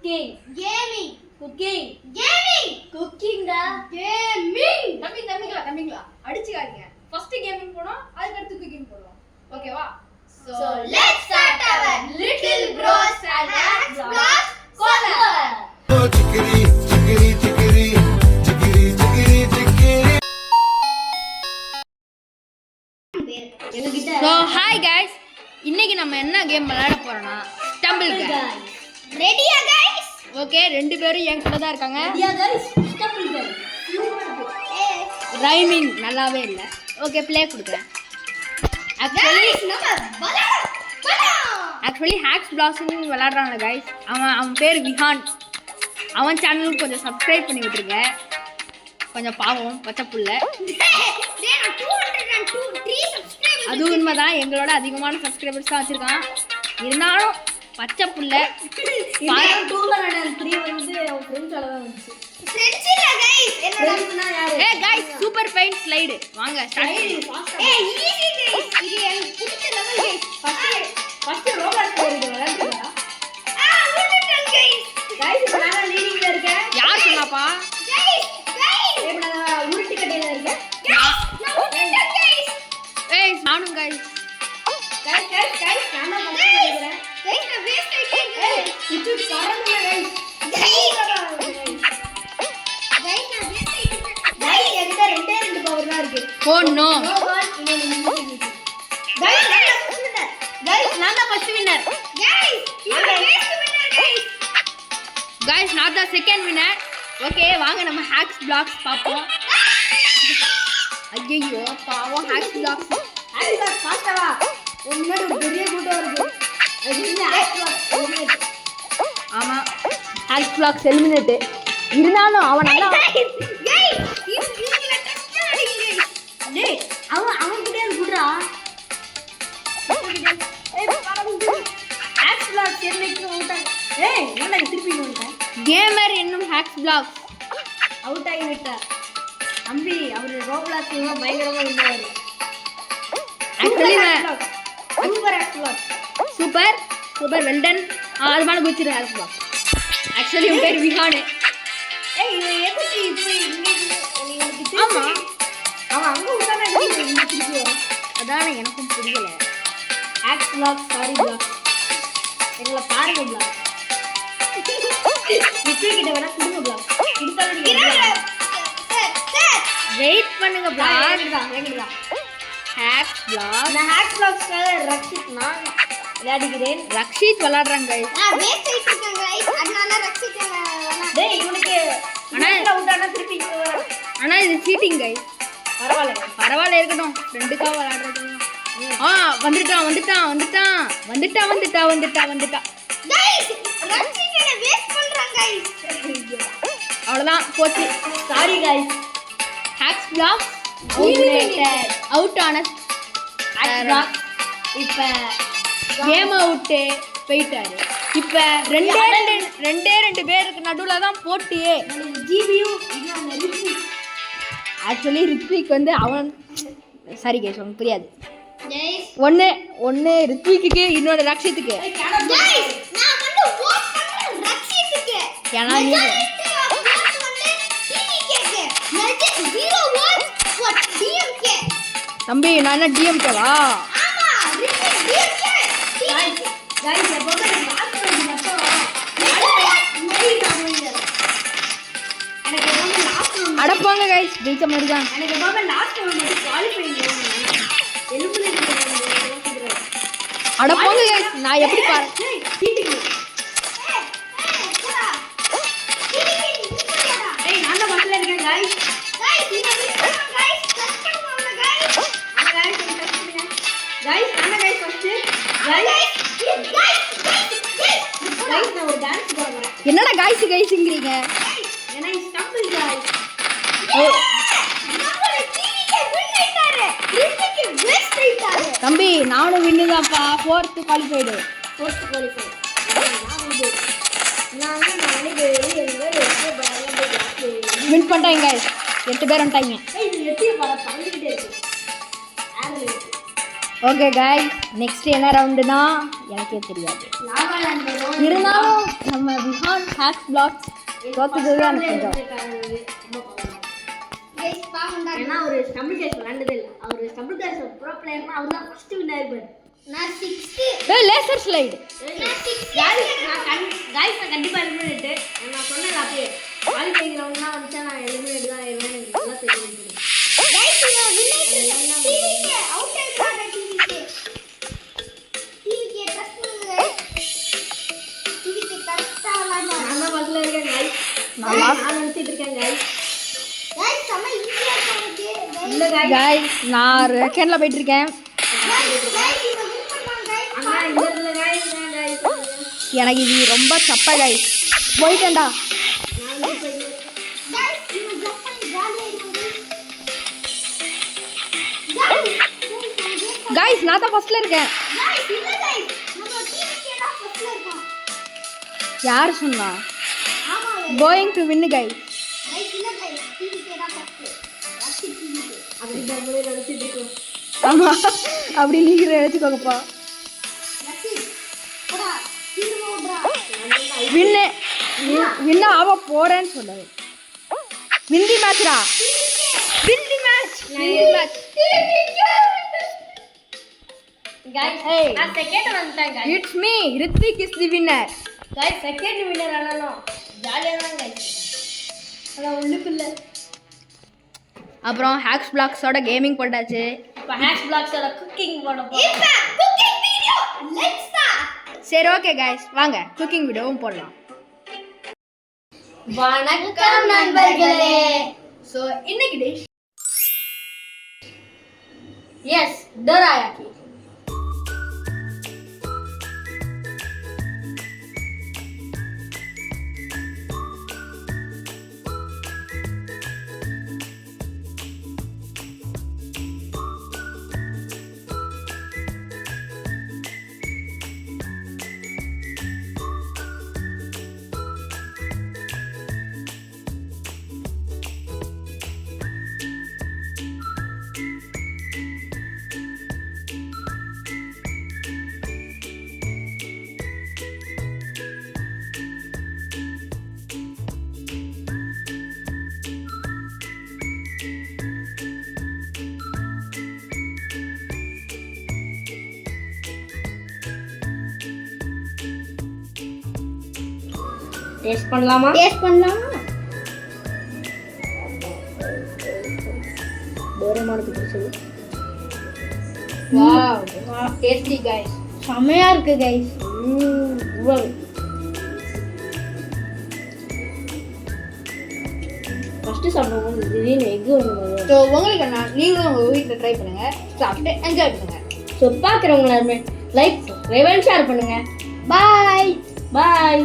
Cooking. Gaming. Cooking. Gaming. Cooking da. Gaming. தம்பிங்களா அடிச்சுக்காதீங்க. First gaming போறோம், அதுக்கு அடுத்து குக்கிங் போறோம். ஓகேவா? So let's start our little bros and Xbox corner. Chickadee, chickadee, chickadee, chickadee, chickadee, chickadee. So hi guys, இன்னைக்கு நம்ம என்ன கேம் விளையாட போறோம்னா stumble game. Ready guys? Okay, ரெண்டு பேரும் என் கூட தான் இருக்காங்க. Yeah guys, stumble guys. Rhyming நல்லாவே இல்ல. ஓகே, ப்ளே கொடுக்குறேன். ஆக்சுவலி ஹேக்ஸ் பிளாக்ஸ்னு விளையாடுறாங்க கைஸ். அவன் பேர் விஹான். அவன் சேனலுக்கு கொஞ்சம் சப்ஸ்கிரைப் பண்ணி விட்டுருங்க. கொஞ்சம் பாவம் பச்சை புள்ள. அது உண்மைதான், எங்களோட அதிகமான சப்ஸ்கிரைபர்ஸ் தான் வச்சிருக்கான். இருந்தாலும் பச்சை புள்ள. 203 வந்து அவன் ஃப்ரெண்ட்ஸால தான் வந்துச்சு. Friends இல்ல guys. ஃப்ரெண்ட்ஸ்னா யாரு? ஏய் गाइस, சூப்பர் பெயிண்ட் ஸ்லைடு வாங்க ஸ்டார்ட். easy guys. இது எனக்கு பிடிச்ச level guys. ஃபர்ஸ்ட் ரோபோட் போறது விளையாடுறீங்களா? விட்டுட்டேன் guys. गाइस இப்ப நான் லீடிங்ல இருக்கேன். யார் சொன்னாப்பா? guys. இப்ப நான் உருட்டி கட்டையில இருக்கேன். நான் விட்டுட்டேன் guys. ஏய் நானும் guys. गाइस நான் தான் ஃபர்ஸ்ட் இருக்கேன். guys நான் வேஸ்ட் ஆயிட்டேன். இது பரவாயில்லை guys. guys நான் வேஸ்ட் ஆயிட்டேன். गाइस என்கிட்ட ரெண்டு பவர் தான் இருக்கு. Oh no. ரோபோட் இன்னொரு மியூசிக். गाइस நான் தான் first winner. guys you are best winner guys. Guys not the second winner. Okay, வாங்க நம்ம ஹேக்ஸ் பிளாக்ஸ் பாப்போம். ஐயோ பாவம் ஹேக்ஸ் பிளாக்ஸ். அதுக்கு ஃபாஸ்டா வா. முன்னாடி ஒரு பெரிய கூட்டம் இருக்கு. அது என்ன எலிமினேட். ஆமா, ஹேக்ஸ் பிளாக்ஸ் எலிமினேட். இருந்தாலும் அவன் நல்லா guys you let us start guys. டேய் அவன் கிட்ட குடுறா. ஆக்ஸ் பிளாக் என்னைக்கு அவுட் ஆகி. ஏய் என்ன திருப்பி வந்துட்டேன். கேமர் என்னும் ஹேக்ஸ் பிளாக்ஸ் அவுட் ஆகி விட்டார். தம்பி அவர் ரோப்ளாக்ஸ் பயங்கரமா இருந்தாரு. Actually super axe block. Super well done. அது மேல குச்சிரு ஹேக்ஸ் பிளாக்ஸ். ஆக்சுவலி உன் பேர் விஹான். ஏய் இவன் எதுக்கு இப்படி இங்க ஆமா, அவன் அங்க உட்கார்ந்தா இங்க திருப்பி வரும். அதானே எனக்கும் புரியல. Axe block sorry block. எங்களை பாருங்க பிளாக். விக்கி கிட்ட வேணா குடுங்க பிளாக். கொடுத்தாலும் நீங்க சார் வெயிட் பண்ணுங்க பிளாக். எங்கடா ஹேக்ஸ் பிளாக். நான் ஆக்ஸ் பிளாக்ஸ்க்காக ரக்ஷித் நான் விளையாடுகிறேன். ரக்ஷித் விளையாடுறாங்க guys. நான் வேஸ்ட் ஆயிட்டேன் guys. அதனால ரக்ஷித்தேன் வேணா. டேய் இவனுக்கு அவுட் ஆனா திருப்பி இங்க வர. ஆனா இது சீட்டிங் guys. பரவாயில்ல இருக்கட்டும், ரெண்டுக்கா விளையாடுறது. வந்துட்டான். guys ரக்ஷித்தேன வேஸ்ட் பண்றாங்க guys. அவ்வளவுதான் போச்சு. Sorry guys. Hacks block out ஆன ஆக்ஸ் பிளாக் இப்ப கேம் அவுட் போயிட்டாரு. இப்ப ரெண்டு பேருக்கு நடுவுல தான் போட்டியே. ஜிபியு இன்னொரு ரிச்சி. ஆக்சுவலி ரித்விக் வந்து அவன் சரி கேஸ் உங்களுக்கு புரியாது. guys ஒன்னு ரித்விக்கு, இன்னொரு ரக்ஷித்துக்கு. guys நான் வந்து vote பண்றேன் ரக்ஷித்துக்கு. ஏன்னா நீ தம்பி நான் என்ன டிஎம்கேவா? गाइस எப்பவுமே லாஸ்ட் வந்து மட்டும் எனக்கு எப்பவுமே லாஸ்ட் வந்து அடப்பாங்க கைஸ், ஜெயிச்ச மாதிரி தான். எனக்கு எப்பவுமே லாஸ்ட் வந்து குவாலிஃபைங் எலிமினேட் பண்ணுவாங்க. அடப்பாங்க கைஸ், நான் எப்படி பாரு. ஏய் நான் தான் பஸ்ல இருக்கேன் गाइस. गाइस நான் गाइस ஃபர்ஸ்ட் गाइस நான் ஒரு டான்ஸ் போட போறேன். என்னடா கைஸ்ங்கறீங்க? ஏன்னா ஸ்டம்பிள் गाइस. தம்பி நானும் வின்னு தான்ப்பா. 4th qualified. First qualify. நான் நாளைக்கு வின் பண்ணிட்டாங்க கைஸ். 8 பேர் வந்துட்டாங்க. ஏய் இது எட்டிய பாரு பறந்துட்டே இருக்கு. ஆர்ல இருக்கு. ஓகே கைஸ், நெக்ஸ்ட் என்ன ரவுண்டுனா எனக்கே தெரியாது. லாவா லேண்ட் வரும். இருந்தாலும் நம்ம விஹான் ஹேக்ஸ் பிளாக்ஸ் தோத்துறது எனக்கு கொஞ்சம் கைஸ் பாவம்டா. ஏன்னா ஒரு ஸ்டம்பிள் கேஸ் விளையாண்டதே இல்லை. அவர் ஸ்டம்பிள் கேஸ் ப்ரோ பிளேயர்னா அவர் தான் ஃபர்ஸ்ட் வின் ஆயிருப்பாரு. நான் 6th. ஏய் லேசர் ஸ்லைடு நான் 6th. காய்ஸ் நான் கண்டிப்பா எலிமினேட். நான் சொன்னேன் அப்பயே குவாலிஃபை கிரவுண்ட்னா வந்துச்சா நான் எலிமினேட் தான் ஆயிருவேன். எனக்கு நல்லா தெரியும். Guys you winner. TVK out ஆயிட்டாங்க. டிவிகே ட்ரஸ்ட் பண்ணுங்க. டிவிகே கரெக்ட்டா விளையாடுங்க. நான் தான் பஸ்ல இருக்கேன் गाइस. நான் நினைச்சிட்டு இருக்கேன் गाइस. கைஸ் செம ஈஸியா போகுது. இல்ல गाइस. गाइस நான் ரெக்கன்ல போயிட்டு இருக்கேன். கைஸ் இத வின் பண்ணலாம் கைஸ். அண்ணா இல்ல இல்ல गाइस. நான் गाइस எனக்கு இது ரொம்ப சப்ப गाइस. போயிட்டேன்டா. நான் வந்து போய் கைஸ் இவங்க ஜம்ப் பண்ணி ஜாலியா இருங்க. கைஸ் गाइस நான் தான் ஃபர்ஸ்ட்ல இருக்கேன். கைஸ் இல்ல கைஸ் நம்ம டிவிகே தான் ஃபர்ஸ்ட்ல இருக்கோம். யார் சொன்னா? ஆமா going to win guys. Guys இல்ல கைஸ் டிவிகே தான் ஃபர்ஸ்ட். Rush TVK. அப்படி நம்மளே நினைச்சிட்டு இருக்கோம். ஆமா அப்படி நீங்க எடுத்துக்கோங்கப்பா. ரஷ் போடா சீக்கிரமா ஓடுடா. வின் ஆக போறேன்னு சொன்னாரு. விந்தி மேட்ச்டா. விந்தி மேட்ச். Guys Hey. நான் செகண்ட் வந்துட்டேன் guys. It's me Rithvik is the winner. Guys second winner ஆனாலும் ஜாலியா தான் गाइस. அத உள்ளுக்குள்ள அப்புறம் ஹேக்ஸ் பிளாக்ஸோட கேமிங் போட்டாச்சு. இப்ப ஹேஷ் பிளாக்ஸோட குக்கிங் போட போறோம். இப்ப குக்கிங் வீடியோ லெட்ஸ் ஸ்டார்ட். சரி ஓகே गाइस வாங்க குக்கிங் வீடியோவும் போடலாம். வணக்கம் நண்பர்களே. சோ இன்னைக்கு டிஷ் எஸ் டோராயாக்கி. டேஸ்ட் பண்ணலாமா? டேஸ்ட் பண்ணலாமா? டோரேமானுக்கு பிடிச்சது. Wow tasty guys. செமையா இருக்கு गाइस. வாவ் ஃபர்ஸ்ட் சாப்பிடும்போது திடீர்னு எக் வந்து ஸோ உங்களுக்கு என்ன நீங்களும் உங்கள் வீட்டில் ட்ரை பண்ணுங்க, சாப்பிட்டு என்ஜாய் பண்ணுங்க. ஸோ பார்க்குறவங்க எல்லாருமே லைக் சப்ஸ்கிரைப் அண்ட் ஷேர் பண்ணுங்க. பாய். பாய்.